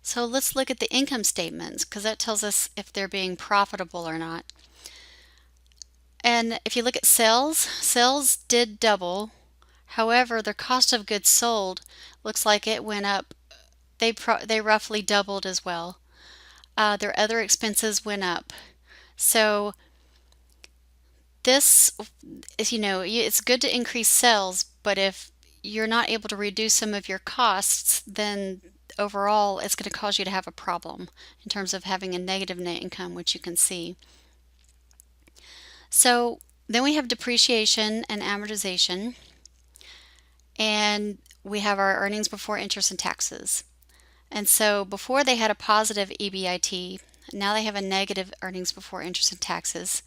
So let's look at the income statements because that tells us if they're being profitable or not. And if you look at sales, sales did double. However, their cost of goods sold looks like it went up. They roughly doubled as well. Their other expenses went up. So this is, it's good to increase sales, but if you're not able to reduce some of your costs, then overall it's going to cause you to have a problem in terms of having a negative net income, which you can see. So then we have depreciation and amortization, and we have our earnings before interest and taxes. And so before they had a positive EBIT, now they have a negative earnings before interest and taxes.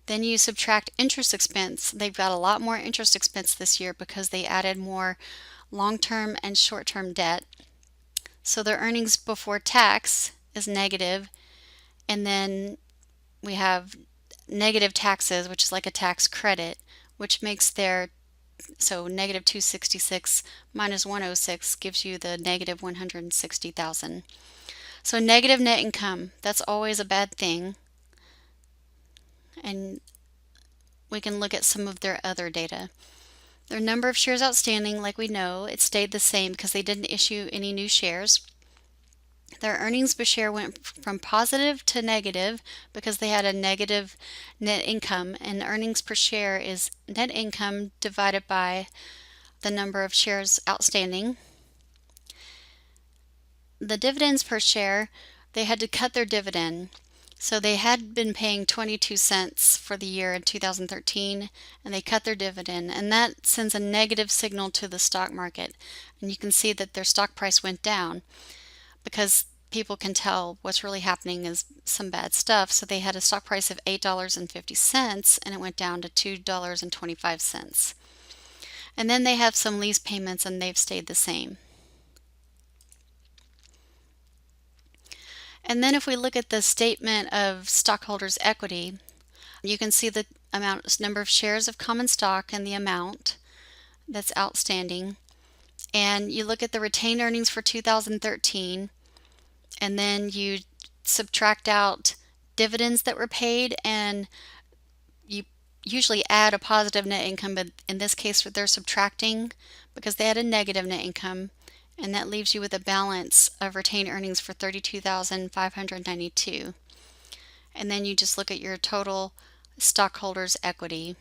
Then you subtract interest expense. They've got a lot more interest expense this year because they added more long-term and short-term debt. So their earnings before tax is negative, and then we have negative taxes, which is like a tax credit, which makes their negative 266 minus 106 gives you the negative 160,000. So negative net income, that's always a bad thing. And we can look at some of their other data. Their number of shares outstanding, like we know, it stayed the same because they didn't issue any new shares. Their earnings per share went from positive to negative because they had a negative net income, and earnings per share is net income divided by the number of shares outstanding. The dividends per share, they had to cut their dividend. So they had been paying 22 cents for the year in 2013, and they cut their dividend, and that sends a negative signal to the stock market. And you can see that their stock price went down because people can tell what's really happening is some bad stuff. So they had a stock price of $8.50 and it went down to $2.25. And then they have some lease payments and they've stayed the same. And then if we look at the statement of stockholders' equity, you can see the number of shares of common stock and the amount that's outstanding. And you look at the retained earnings for 2013, and then you subtract out dividends that were paid, and you usually add a positive net income, but in this case they're subtracting because they had a negative net income. And that leaves you with a balance of retained earnings for $32,592. And then you just look at your total stockholders' equity.